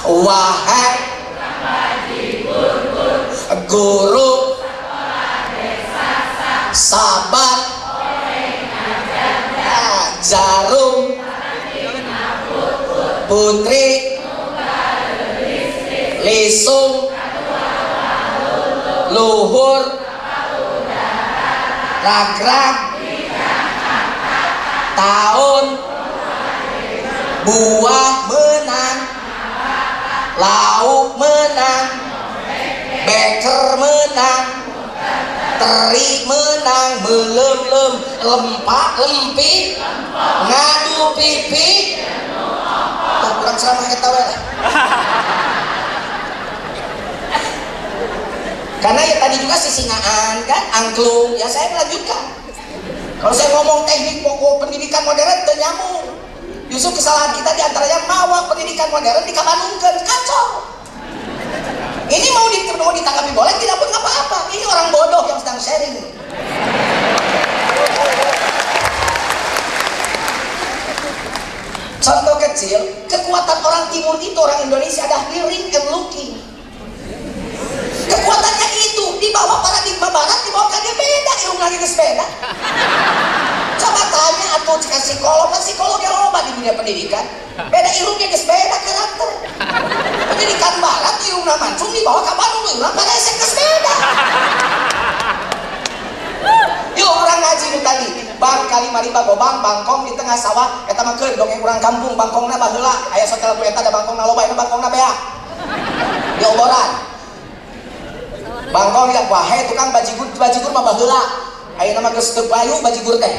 wahai guru sahabat jarum putri lisung luhur ragrag tahun buah menang lauk menang beker menang teri menang melem-lem lempak lempik ngadu pipi tak kurang ceramah kita we karena ya tadi juga sisingaan kan angklung ya saya melanjutkan. Kalau saya ngomong teknik pokok pendidikan modern itu nyambung. Justru kesalahan kita diantaranya mawa pendidikan modern dikabanungkan kacau. Ini mau ditanggapi boleh tidak pun apa-apa. Ini orang bodoh yang sedang sharing. Contoh kecil, kekuatan orang timur itu orang Indonesia ada hearing and looking. Kekuatannya itu dibawa paradigma barat, dibawa ke beda, ilmu lagi ke sepeda. Coba tanya atau jika psikolog yang loba di dunia pendidikan, beda ilmunya ke sepeda karakter. Pendidikan barat ilmu mancung dibawa ke Bandung, ilmu pada esek ke sepeda. Yuk orang ngaji nu tadi, bang kali mariba gobang bangkong di tengah sawah, eta mah keur dongeng urang kampung bangkongna baheula, aya sotel ku eta da bangkongna loba, eta bangkongna bea. Di oboran. Bangkong ya wahe tukang bajigur mah baheula. Aya nama geus teu payu bajigur teh.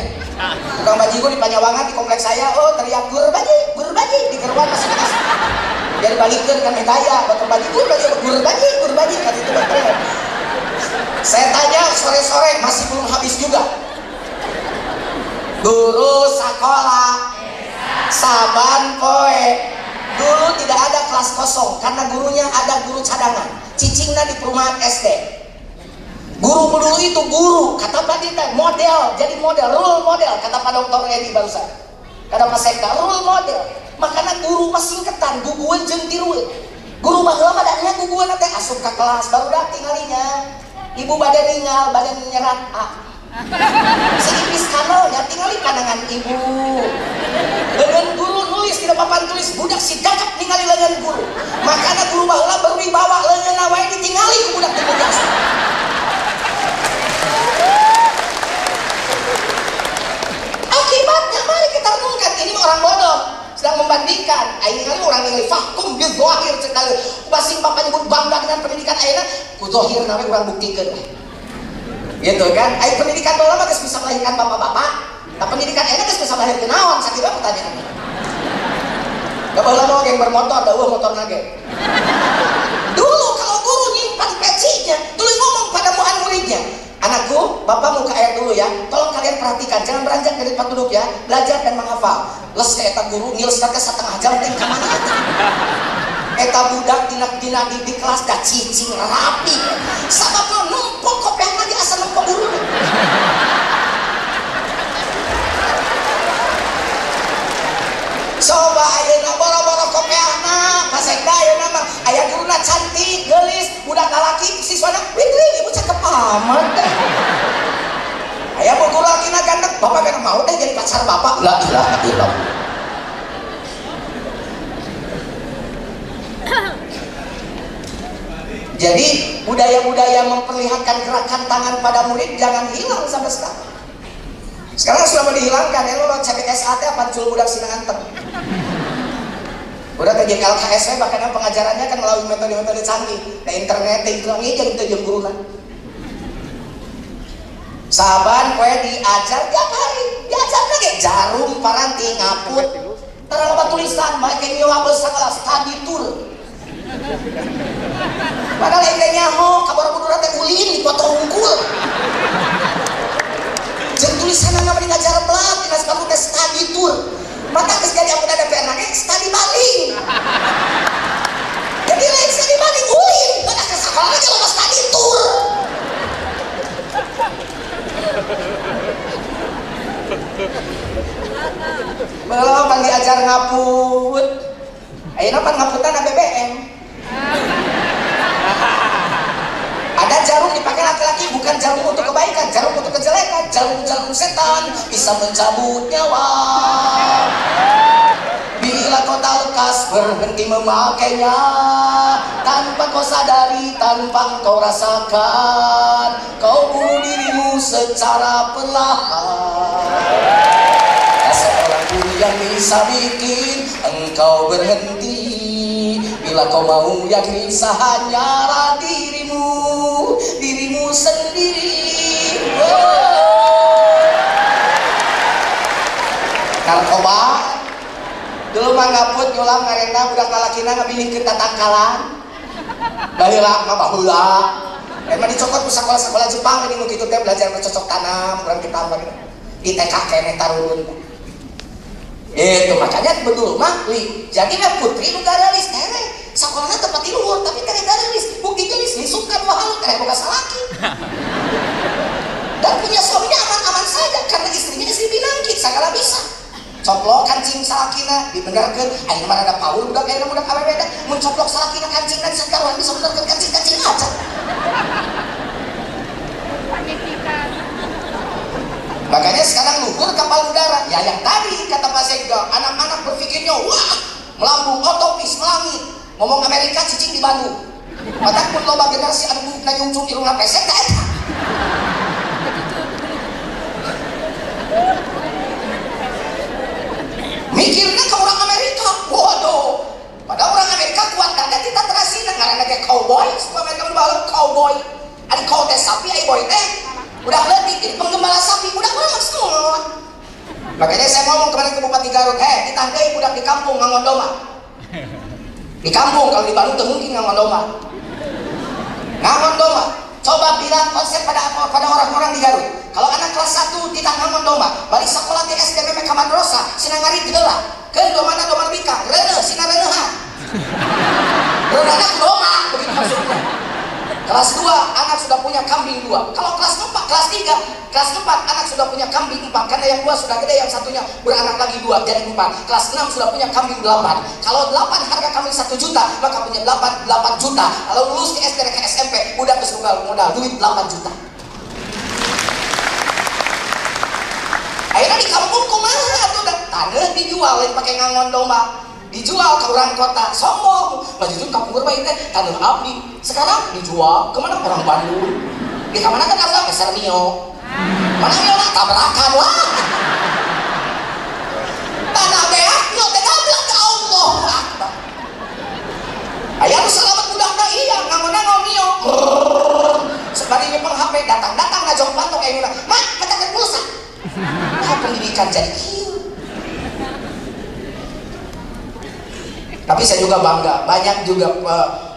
Tukang bajigur di Panyawangan di kompleks saya, oh teriak gur baji di gerwan masih keras. Jadi balikeun kan gaya, batur bajigur baji kan itu betul. Saya tanya sore-sore masih belum habis juga. Guru sekolah saban poe. Dulu tidak ada kelas kosong karena gurunya ada guru cadangan. Cicingna di perumahan SD. Guru dulu itu guru, kata Pak Dita, model, jadi model, role model, kata Pak Dr. Edi barusan. Kata Pak Sekda, role model. Makanya guru masih ketan, guguan jeung tirueun. Guru baheula badannya guguan teh asup ke kelas baru dah tingalinya. Ibu badan ningal, badan nyerat. Si ipis kanalnya tinggali pandangan ibu. Dengan guru nulis tidak papan tulis budak si gagap ningali lengan guru. Makanya guru baheula baru dibawa lengan wae ditinggali ku budak teh budak. Akibatnya mari kita renungkan ini orang bodoh sedang membandingkan. Aing kali orang ningali fakum bil zahir sekali. Basing bapak nyebut bangga dengan pendidikan ayeuna ku zahir nawe urang buktikeun. Gitu kan? Aing pendidikan baheula mah geus bisa melahirkan bapak-bapak. Tapi pendidikan ayeuna geus bisa melahirkan naon sakira pertanyaannya. Da baheula mah geng bermotor, da motor nage. Dulu kalau guru nyimpan pecinya, dulu ngomong pada murid-muridnya, anakku, bapak mau ke air dulu ya. Tolong kalian perhatikan, jangan beranjak dari tempat duduk ya. Belajar dan menghafal. Les eta guru ngils teh setengah jam teh ka mana eta. Eta budak dina di kelas dah cicing rapi. Sabab numpuk kopiah lagi asal numpuk guru. Coba ayeuna boro-boro kopiahna, Paseka ayeuna mah aya guruna cantik, geulis, budak lalaki siswana, wih ibu cakep amat deh. Aya guru lalakina ganteng, bapak kana mau deh jadi pacar bapak. La ilaha illallah. Jadi budaya-budaya memperlihatkan gerakan tangan pada murid jangan hilang sampai sekarang. Sekarang sudah mau dihilangkan ya, lo CPSAT apa cul budak sina anteng. Udah ke JKLKSW bahkan pengajarannya kan melalui metode-metode canggih. Nah internet tinggal ngijeng teu jeung guruna. Saban poe diajar tiap hari, diajar lagi jarum paranti ngaput. Tara loba tulisan make nyewa segala study tour. Padahal ente nyaho kabar budura teh ulin dipotong unggul. Jeung tulisanna mah bari ngajar belat dina kamu teh study tour. Maka geus jadi anggota DPR nage study baling. Jadi lain study baling ulin, kada ke sekolah ge loba study tour. Belum pan diajar ngaput. Ayeuna pan ngaputan BBM. kebaikan, jarum untuk kebaikan, jarum untuk kejelekan, jarum setan bisa mencabut nyawa. Bila kau tak lekas berhenti memakainya, tanpa kau sadari, tanpa kau rasakan, kau bunuh dirimu secara perlahan. Tak seorang pun yang bisa bikin engkau berhenti. Bila kau mau yang bisa hanyalah dirimu sendiri. Narkoba dulu mah ngaput nyulam ngarena budak lalakina ngabilingkeun tatangkalan. Baheula mah baheula. Emang dicokot ku sekolah Jepang ini nu kitu teh belajar bercocok tanam, urang ditambah gitu. Di TK keneh tarun. Itu makanya betul mah li. Jadi mah putri nu garelis tere. Sakolana tempat di luhur tapi tere garelis. Bukti geus disukkan dua hal tere boga salaki. Dan punya suaminya aman-aman saja karena istrinya istri pinangkit segala bisa. Coplok kancing salakina dibenarkeun ayeuna mah ada paul budak ayeuna budak awewe da mun coplok salakina kancing dan sakaruan bisa benarkeun kancing aja. Makanya sekarang luhur kapal udara ya yang tadi kata Pak Sekda, anak-anak berpikirnya wah melambung otopis melangit ngomong Amerika cicing di Bandung matak pun loba generasi anu buuk na nyungcung irungna pesek tak eta mikirnya ke orang Amerika waduh padahal orang Amerika kuat dada kita terasina ngaranna ge cowboy supaya mereka balik cowboy ada kau teh sapi ai boy teh udah letih jadi penggembala sapi udah maksud. Makanya saya ngomong kemarin ke Bupati Garut, kita andai budak di kampung ngangon domba. Di kampung kalau di Bandung tuh mungkin ngangon domba. Ngangon domba. Coba bilang konsep pada orang-orang di Garut. Kalau anak kelas 1 kita ngangon domba, balik sekolah di SDMM Kamadrosa, sina ngarit heula. Keun domana domba bika, reuneuh sina reuneuhan. Reuneuhna domba, begitu maksudnya. Kelas 2 anak sudah punya kambing 2. Kalau kelas 4, kelas 4 anak sudah punya kambing 4 karena yang 2 sudah gede, yang satunya beranak lagi 2 jadi 4. Kelas 6 sudah punya kambing 8. Kalau 8 harga kambing 1 juta, maka punya 8 juta. Kalau lulus ke SD ke SMP, udah kesukaan modal duit 8 juta. Akhirnya di kampung kumaha tuh tanah dijual pakai ngangon domba. Dijual ke orang kota, sombong baju kampung berbaik teh tanah abdi sekarang dijual kemana orang Bandung di kemana kan ada Pasar Mio mana Mio lah tabrakan wah tanah beak Mio teh gablek ke Allah Akbar ayah lu selamat budak dah iya ngangon Mio sebarinya peng HP datang ngajong pantok kayak guna mak katakan pulsa nah pendidikan jadi tapi saya juga bangga, banyak juga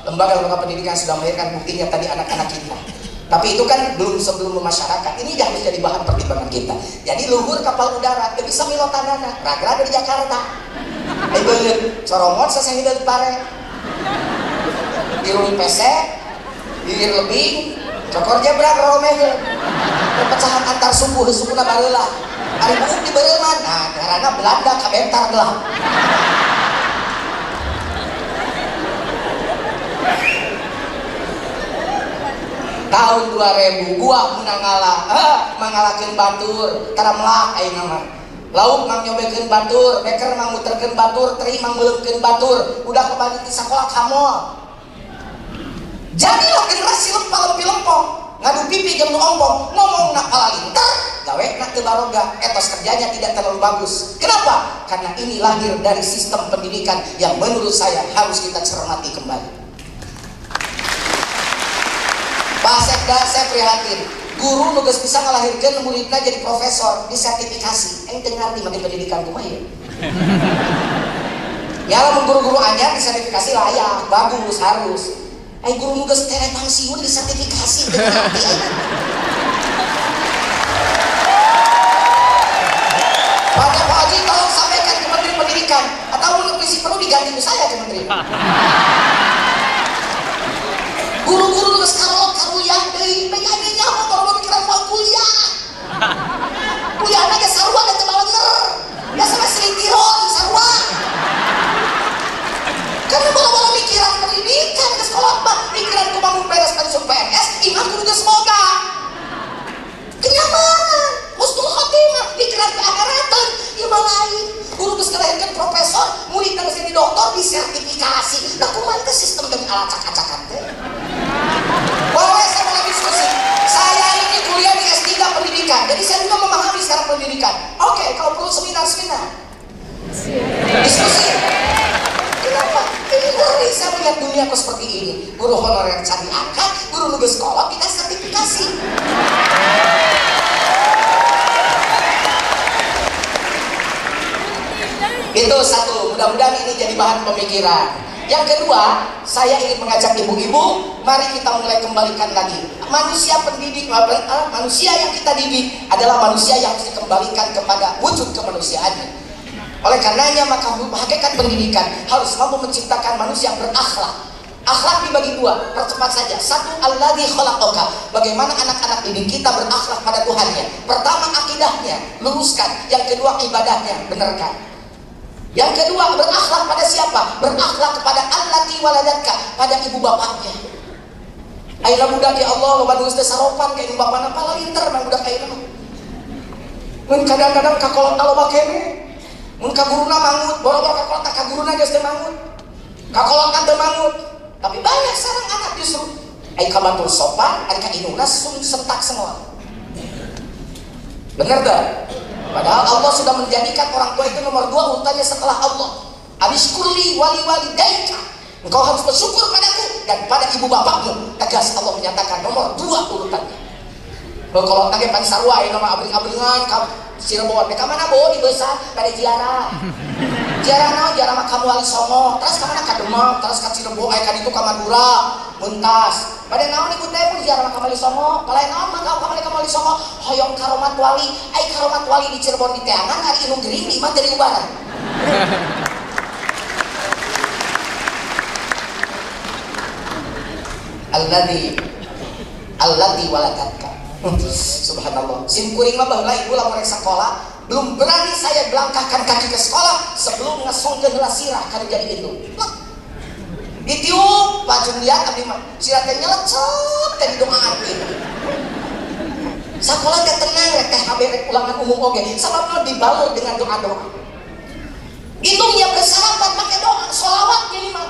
lembaga-lembaga pendidikan sudah melahirkan buktinya tadi anak-anak kita. Tapi itu kan sebelum masyarakat, ini harus jadi bahan pertimbangan kita. Jadi luhur kapal udara, gak bisa milotanana, ragra dari Jakarta. Ayo bener, coromot saya hidup pare. Dirung pesek, dirir lebih, cokor jebrak romeh. Perpecahan antar suku na bareula. Ari buuk di Bereman, nah karena Belanda kabentar belah. Tahun 2000 gua menang mengalahkan batur taramlak ayeuna mah lauk mang nyobekeun batur beker mang muterkeun batur teri mang meuleukeun batur udah kebagi di sekolah kamol jadilah generasi lempang-lempong ngadu pipi jeung nu ompong ngomongna palalintar gawena teu baroga etos kerjanya tidak terlalu bagus kenapa? Karena ini lahir dari sistem pendidikan yang menurut saya harus kita cermati kembali. Pak Sekda, saya prihatin guru nugas bisa ngelahirkan muridnya jadi profesor disertifikasi yang dengar di pendidikan kumaha ya ya lah guru-guru anyar disertifikasi layak, bagus, harus guru nugas tere pensiun disertifikasi Pak Haji tolong sampaikan ke Menteri Pendidikan atau menurut prinsip perlu diganti ke saya ke Menteri guru-guru nugas karuliah deui PKD-nya mah baru pikiran mau kuliah kuliahna ge sarua da teu balenger biasa mah selitiron sarua kan bola-bola mikiran pendidikan ke sekolah mah pikiran kumaha beres pensiun PNS imah kudu geus boga sertifikasi. Nah, kumaha teh sistem demi acak-acakan teh. Boleh saya mulai diskusi. Saya ini kuliah di S3 pendidikan, jadi saya juga memahami sekarang pendidikan. Oke, kalau perlu seminar. Diskusi. Kenapa? Ini ngeri saya melihat dunia kok seperti ini. Guru honorer cari angkat, guru nugas sekolah kita sertifikasi. Itu satu, mudah-mudahan ini jadi bahan pemikiran. Yang kedua, saya ingin mengajak ibu-ibu, mari kita mulai kembalikan lagi. Manusia pendidik, manusia yang kita didik adalah manusia yang harus dikembalikan kepada wujud kemanusiaannya. Oleh karenanya maka hakikat pendidikan harus mampu menciptakan manusia yang berakhlak. Akhlak dibagi dua, percepat saja. Satu, alladzi khalaqaka. Bagaimana anak-anak didik kita berakhlak pada Tuhannya. Pertama, akidahnya, luruskan. Yang kedua, ibadahnya, benarkan. Yang kedua, berakhlak pada siapa? Berakhlak kepada allati waladatka, pada ibu bapaknya. Ayeuna budak ya Allah, loba geus teh saropan ka ibu bapana pala linter mah budak ayeuna mah. Mun kadang-kadang kakolot loba kene. Mun ka guruna mangut, boro-boro kakolot ka guruna geus teh mangut. Kakolot teh mangut. Tapi banyak sareng anak justru ai ka batur sopan, ari ka induna sentak semua. Benar tak? Padahal Allah sudah menjadikan orang tua itu nomor 2 urutannya setelah Allah. Abiskurli wali daika. Engkau harus bersyukur padaku dan pada ibu bapakmu. Tegas Allah menyatakan nomor 2 urutannya. Kalau nage pan sarua ieu mah abring-abringan ka Cirebon. Ka mana bo di Beusa pada ziarah. Ziarah naon? Ziarah mah ka Wali Songo, terus ka mana ka Demak, terus ka Cirebon, aya ka ditu ka Madura, Muntas. Pada naon ikut teh pun ziarah mah ka Wali Songo, kalain naon mah ka Wali Songo, hoyong ka Romat Wali. Ai ka Romat Wali di Cirebon di Teangan ari Inung Gering di imah dari Ubaran. Allati waladatka. Subhanallah. Sim kuring mah baheula ibu lamun rek sakola, belum berani saya melangkahkan kaki ke sekolah sebelum ngasongkeun heula sirah kana jadi indung. Ditiup pacung liat abdi mah sirah teh nyelecep teh didoaan gitu. Sakola teh tenang rek teh rek ulangan umum oge, sababna dibalur dengan doa-doa. Indung nyiapkeun sarapan make doa, sholawat jadi mah.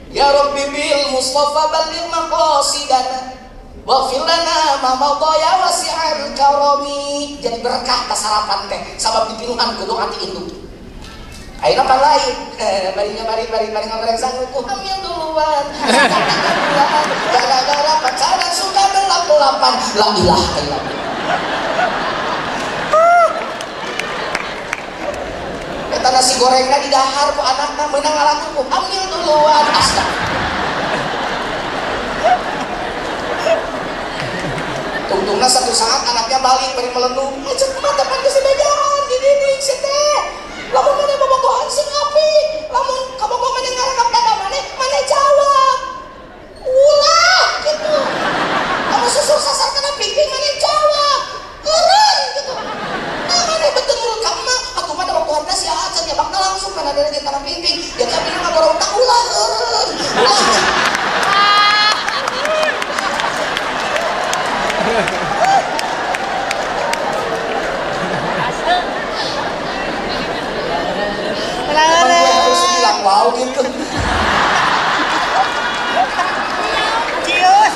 Ya Rabbi bil Mustafa balligh maqasidana waghfir lana ma madaya wasi'al karami. Jadi berkah ta sarapan teh sabab dipinuhan ku doa ti indung. Ayeuna pan lain bari ngomong sanggup ku hamil duluan gara-gara pacaran sudah 88 la ilaha illallah. Eta nasi gorengna di dahar ku anakna meunang ngalaku ku hamil duluan. Untungnya satu saat anaknya balik beri melenung. Cek mata pan geus bebedahan di didik si teh. Lamun mana bobogohan sing api, lamun kabogoh mana ngarekap dada mana jawab. Ulah gitu. Kamu susur sasar kena pimpin mana jawab. Eureun gitu. Nah mana betul menurut kamu mah aku mah bobogohan teh sia acan ya bakal langsung kana dari kana pimpin. Jadi abdi mah gorong tak ulah eureun. Harus bilang wow gitu. Cius.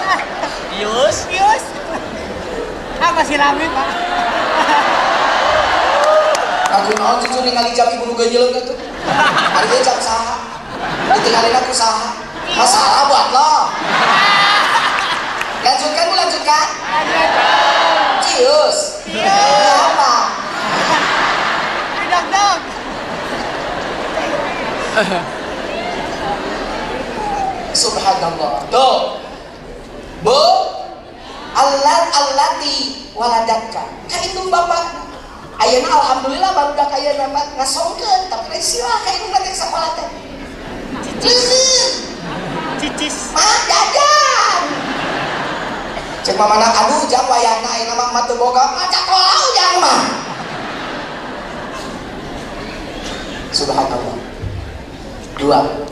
Apa sih rame pak? Aku naon cucu ningali jam ibu nu ganjeleun atuh. Ari ge jam saha? Ditinggalin aku saha? Masalah buat lo. Lanjutkan. Cius. Apa? Dang. Subhanallah. Tuh. Bu, allati waladatka. Ka indung bapak. Ayeuna alhamdulillah barudak ayeuna mah ngasongkeun tapi rek sirah ka indung teh sakola teh. Cicis. Mah jajan. Cek mamana aduh jang wayahna ayeuna mah teu boga maca kolau jang mah. Subhanallah.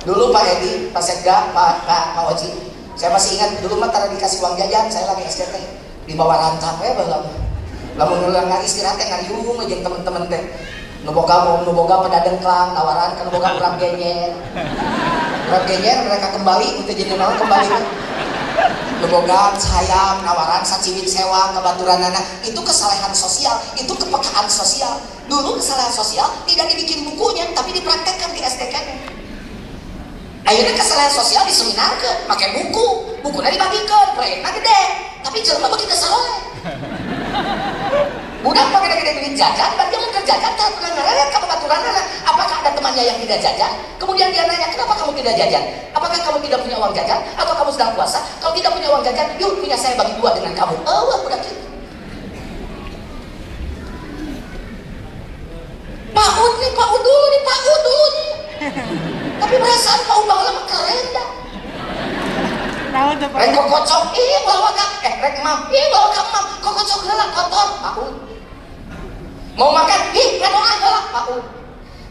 Dulu Pak Edi, Pak Sekda, Pak Oji, saya masih ingat dulu mah tara dikasih uang jajan, saya lagi SDT di bawah rancang ya baheula. Lamun ngeuleung istirahat teh ngariung jeung temen-temen teh. Nu boga pedadeung klang tawaran kan boga urang genyer. Ragenyer mereka kembali untuk jadi naon kembali. Lebogan, sayang, nawaran, saciwin sewa, kebaturan anak, itu kesalahan sosial, itu kepekaan sosial. Dulu kesalahan sosial tidak dibikin bukunya, tapi dipraktekkan di STK-nya. Akhirnya kesalahan sosial diseminarkan, pakai bukunya dibagikan, proyeknya gede, tapi jelema begitu saleh. Budak pakai gede duit jajan, dia mau kerjakan, tak pernah ngarayan ke baturan anak. Apakah ada temannya yang tidak jajan? Kemudian dia nanya, kenapa kamu tidak jajan? Apakah kamu tidak punya uang jajan? Atau kamu sedang puasa? Kalau tidak punya uang jajan, yuk punya saya bagi dua dengan kamu. Oh, budak itu. PAUD nih, PAUD dulu nih. Tapi perasaan PAUD bahwa lama keren dah. Rek kokocok, bawa kak, rek mam, bawa kak mam, kokocok lah kotor, PAUD. Mau makan, ngadoa lah PAUD.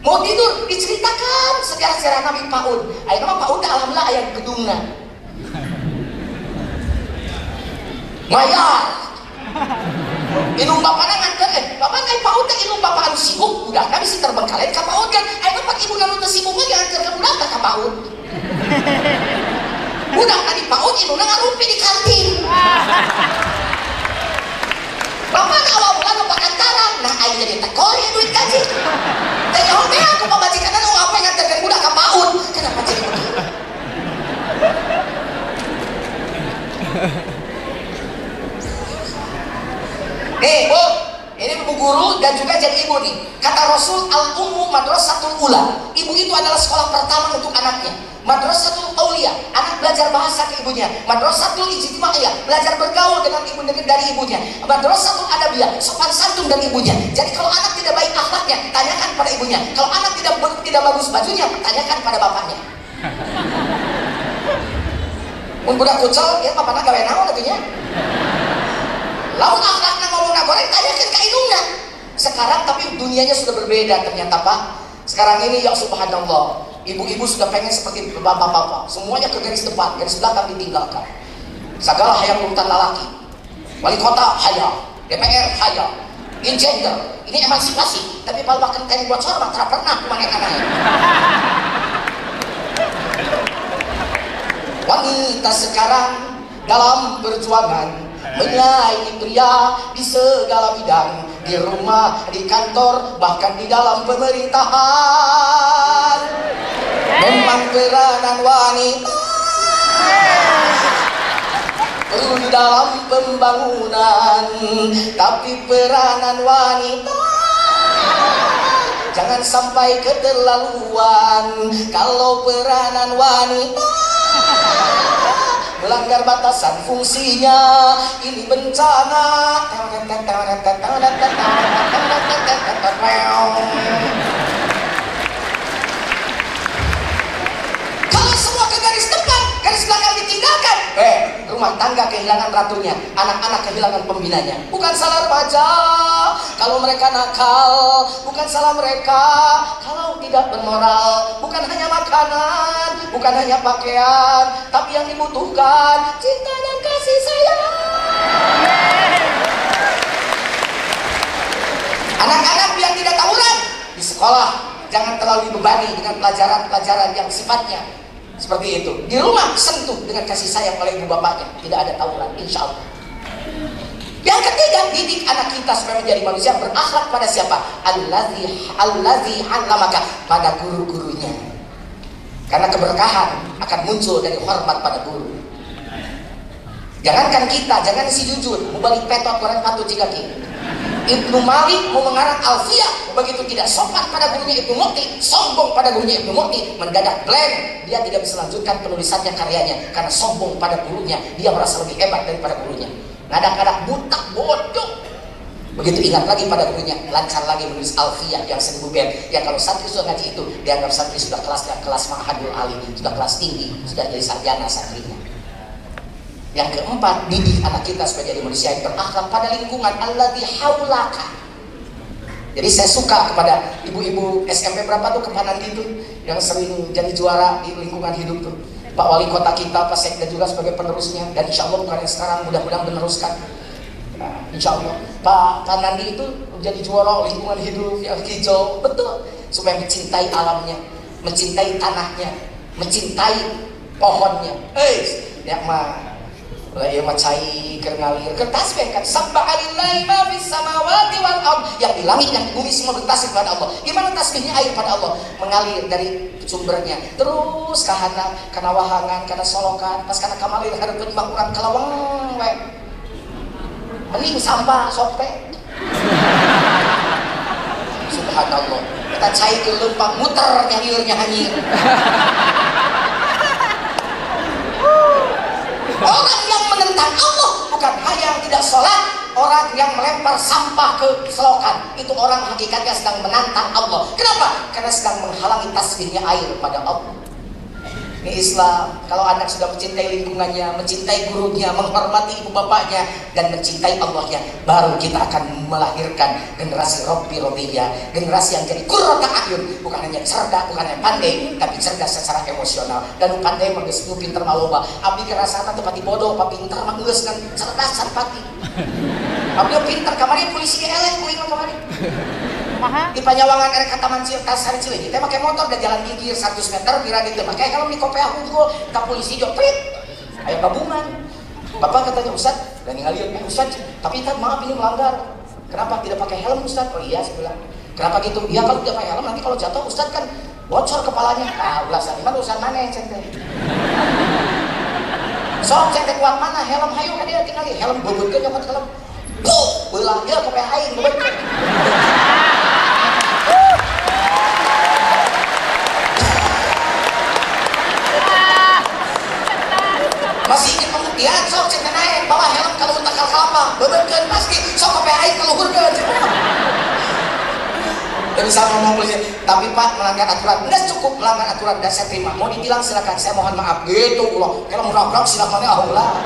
Mau tidur, diceritakan sejarah-sejarah Nabi PAUD. Ayo nama PAUD alhamdulillah ayat gedungna. Mayar. Inung bapak nganter, bapak naik PAUD teh inung bapak anu sibuk, udah nabi si terbengkalai ka PAUD kan. Ayo pak ibu nanu teu sibuk mah nganter ka budak ka PAUD. Budak tadi PAUD inung ngarumpi di kantin. Bapak awal bulan lupa kantaran, nah ayo jadi tekor ya duit gaji. Tanya hobi aku pembajikan anu apa yang nganter budak ka PAUD. Kenapa jadi begini? Nih bu, ini ibu guru dan juga jadi ibu nih. Kata Rasul, al-ummu madrasatul ula. Ibu itu adalah sekolah pertama untuk anaknya. Madrasatul aulia, anak belajar bahasa ke ibunya. Madrasatul ijtima'iyah, belajar bergaul dengan ibu dari ibunya. Madrasatul adabiyah, sopan santun dari ibunya. Jadi kalau anak tidak baik akhlaknya, tanyakan pada ibunya. Kalau anak tidak bagus bajunya, tanyakan pada bapaknya. Mun budak kucel, ya bapakna gawe naon atunya? Lalu akhlaknya ngomongnya goreng, tanyakan ke indungnya. Sekarang tapi dunianya sudah berbeda ternyata Pak. Sekarang ini ya subhanallah, ibu-ibu sudah pengen seperti bapak-bapak. Semuanya ke garis depan, garis belakang ditinggalkan. Segala hayang urutan lalaki. Wali kota hayang, DPR hayang, gender, ini emansipasi. Tapi kalau makan kain buat sorma, tak pernah kumanek anaknya. Wanita sekarang dalam perjuangan menyaingi pria di segala bidang, di rumah, di kantor, bahkan di dalam pemerintahan. Memang peranan wanita perlu di dalam pembangunan, tapi peranan wanita jangan sampai keterlaluan. Kalau peranan wanita melanggar batasan fungsinya, ini bencana. Kalau semua ke garis depan, garis belakang ditinggalkan, rumah tangga kehilangan ratunya, anak-anak kehilangan pembinanya. Bukan salah remaja kalau mereka nakal, bukan salah mereka kalau tidak bermoral. Bukan hanya makanan, bukan hanya pakaian, tapi yang dibutuhkan cinta dan kasih sayang. Anak-anak yang tidak tawuran di sekolah, jangan terlalu dibebani dengan pelajaran-pelajaran yang sifatnya seperti itu. Di rumah sentuh dengan kasih sayang oleh ibu bapaknya, tidak ada tawuran, insya Allah. Yang ketiga, didik anak kita supaya menjadi manusia berakhlak pada siapa? Allazi 'allamaka, pada guru-gurunya. Karena keberkahan akan muncul dari hormat pada guru. Jangankan kita, jangan si jujur, mau balik petot orang patut jika kita. Ibnu Malik mau mengarang Alfiyah, begitu tidak sopan pada gurunya Ibnu Mu'ti, sombong pada gurunya Ibnu Mu'ti, mendadak blank, dia tidak bisa lanjutkan penulisannya karyanya karena sombong pada gurunya, dia merasa lebih hebat daripada gurunya. Kadang-kadang butak bodoh. Begitu ingat lagi pada gurunya, lancar lagi menulis Alfiyah yang 1000 bait. Ya kalau santri sudah ngaji itu, dianggap santri sudah kelas Ma'hadul Ali, sudah kelas tinggi, sudah jadi sarjana santrinya. Yang keempat, didik anak kita supaya jadi manusia yang berakhlak pada lingkungan alladzi haulaka. Jadi saya suka kepada ibu-ibu SMP berapa tuh kepanan gitu yang sering jadi juara di lingkungan hidup tuh. Pak Wali Kota kita, Pak Sekda juga sebagai penerusnya, dan insya Allah bukan yang sekarang, mudah-mudahan meneruskan. Nah, insya Allah Pak Nandi itu menjadi juara lingkungan hidup yang hijau, betul, supaya mencintai alamnya, mencintai tanahnya, mencintai pohonnya. Ya mah ya mah cai keur ngalir keur tasbih kan subhanallahi ma fis samawati wal ard, yang di langit yang di bumi semua bertasbih kepada Allah. Gimana tasbihnya? Air pada Allah mengalir dari sumbernya terus kana wahangan, kana solokan, pas kana kamalir hareupeun mah urang kalawang we. Mending sampah sope. Subhanallah. Kita cai ke lempang muter nyahir. Orang yang menentang Allah bukan hanya yang tidak sholat, orang yang melempar sampah ke selokan, itu orang hakikatnya sedang menantang Allah. Kenapa? Karena sedang menghalangi tasbihnya air pada Allah. Ini Islam. Kalau anak sudah mencintai lingkungannya, mencintai gurunya, menghormati ibu bapaknya, dan mencintai Allahnya, baru kita akan melahirkan generasi Robbi-Robbiyah, generasi yang jadi qurrata a'yun, bukan hanya cerdas, bukan hanya pandai, tapi cerdas secara emosional. Dan pandai mah geus pinter maloba. Abdi kerasana teu pati bodoh, pa pinter mah geus kan cerdas san pati. Abdi pinter kamari polisi eleh kuing kamari. Di Panyawangan erek ka Taman Sari Cileunyi teh make motor dan jalan gigir 100 meter kira gitu make kalau di Kopea unggul ka polisi joprit aya gabungan. Bapak katanya, Ustaz, dan ningali Ustaz, tapi kan maaf ini melanggar. Kenapa tidak pakai helm Ustaz? Oh iya, saya bilang. Kenapa gitu? Iya kalau tidak pakai helm nanti kalau jatuh Ustaz kan bocor kepalanya. Ah, ulasan mana urusan mana centeng. Sok centeng kuat mana helm hayu ka dia tinggali helm beubeutkeun nyokot helm. Puh, beulah dia Kopea aing beubeut. Masih ingin pembuktian, sok cek naik bawa helm kalau takal kelapa bebeutkeun pasti sok kopi aing kaluhurkeun. Dan bisa ngomong polisi, tapi Pak melanggar aturan. Enggak cukup melanggar aturan dan saya terima. Mau ditilang silakan, saya mohon maaf gitu ulah. Kalau murah-murah silakan Allah.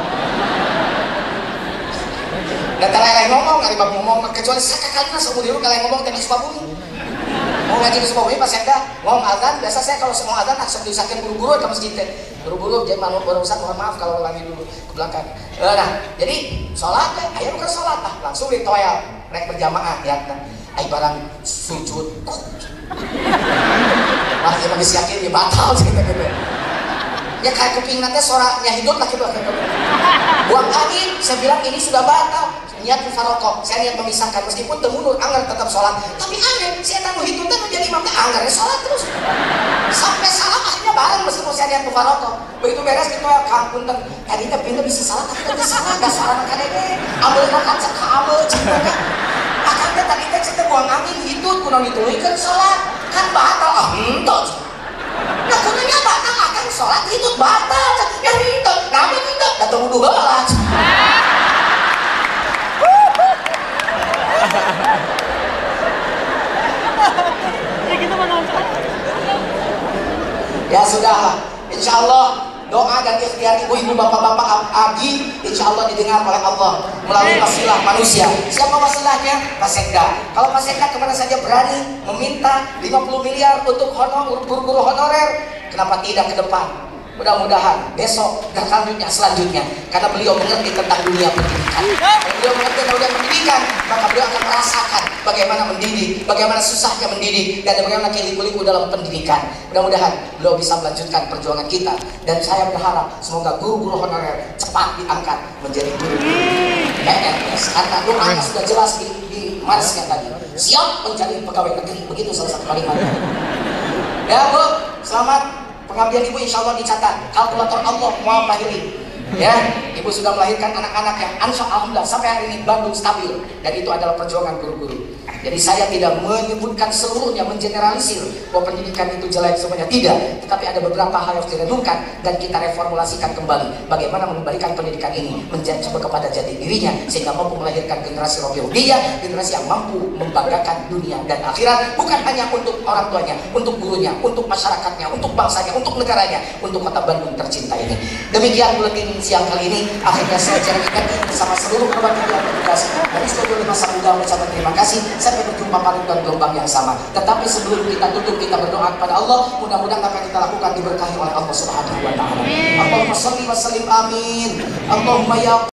Dan kalau ngomong, nggak dibab ngomong kecuali sakakalina seumur hidup kalau ngomong tadi Sukabumi. Mau ngaji di Sukabumi pas saya ngomong azan, biasa saya kalau mau azan langsung diusahakan buru-buru ke masjid teh. Buru-buru jadi malu berusaha, mohon maaf kalau lagi dulu ke belakang. Nah, jadi sholat teh, ayo bukan sholat lah, langsung ditoyal, rek berjamaah ya. Ayo barang sujud. Wah, dia masih yakin dia batal gitu. Ya kayak kuping nanti suaranya hidup lah gitu. Buang angin, saya bilang ini sudah batal. Niat mufaraqah, saya niat memisahkan meskipun temundur anggar tetap sholat. Tapi aneh, si eta nu hitung teh menjadi imam teh anggarnya sholat terus. Sampai salam akhirnya bareng meskipun saya niat mufaraqah. Begitu beres gitu ya, Kang punten, tadi teh pindah bisa salah tapi teh salah, da salah kadege. Ameulna kan cek ka ameu cek teh. Akang teh tadi teh cek buang angin hitut kunaon dituluykeun sholat. Kan batal ah henteu. Nah kunaonnya batal akang sholat hitut batal. Ya henteu, namun henteu da teu wudu heula. Ya sudah, insya Allah doa dan ikhtiar ibu-ibu bapak-bapak Agi insya Allah didengar oleh Allah melalui wasilah manusia. Siapa wasilahnya? Pak Sekda. Kalau Pak Sekda kemana saja berani meminta 50 miliar untuk guru-guru honorer, kenapa tidak ke depan? Mudah-mudahan besok dan selanjutnya karena beliau mengerti tentang dunia pendidikan. Kalau beliau mengerti tentang dunia pendidikan, maka beliau akan merasakan bagaimana mendidik, bagaimana susahnya mendidik, dan bagaimana liku-liku dalam pendidikan. Mudah-mudahan beliau bisa melanjutkan perjuangan kita, dan saya berharap semoga guru-guru honorer cepat diangkat menjadi guru PNS. Karena doanya sudah jelas di Marsnya tadi, siap menjadi pegawai negeri, begitu salah satu kalimat. Ya Bu, selamat. Pengabdian ibu insya Allah dicatat kalkulator Allah mau lahiri. Ya, ibu sudah melahirkan anak-anak yang alhamdulillah sampai hari ini Bandung stabil, dan itu adalah perjuangan guru-guru. Jadi saya tidak menyebutkan seluruhnya, mengeneralisir bahwa pendidikan itu jelek semuanya, tidak. Tetapi ada beberapa hal yang harus direnungkan dan kita reformulasikan kembali. Bagaimana mengembalikan pendidikan ini menjadi kepada jati dirinya sehingga mampu melahirkan generasi Robbi-Robbiyah, generasi yang mampu membanggakan dunia dan akhirat, bukan hanya untuk orang tuanya, untuk gurunya, untuk masyarakatnya, untuk bangsanya, untuk negaranya, untuk kota Bandung tercinta ini. Demikian buletin siang kali ini. Akhirnya saya ceritakan bersama seluruh korban yang bertugas dari Studio 5 Samudra mengucapkan terima kasih. Sampai berjumpa pada gelombang yang sama. Tetapi sebelum kita tutup, kita berdoa kepada Allah. Mudah-mudahan apa yang kita lakukan diberkahi oleh Allah Subhanahu wa taala. Allahumma shalli wa sallim amin. Allahumma ya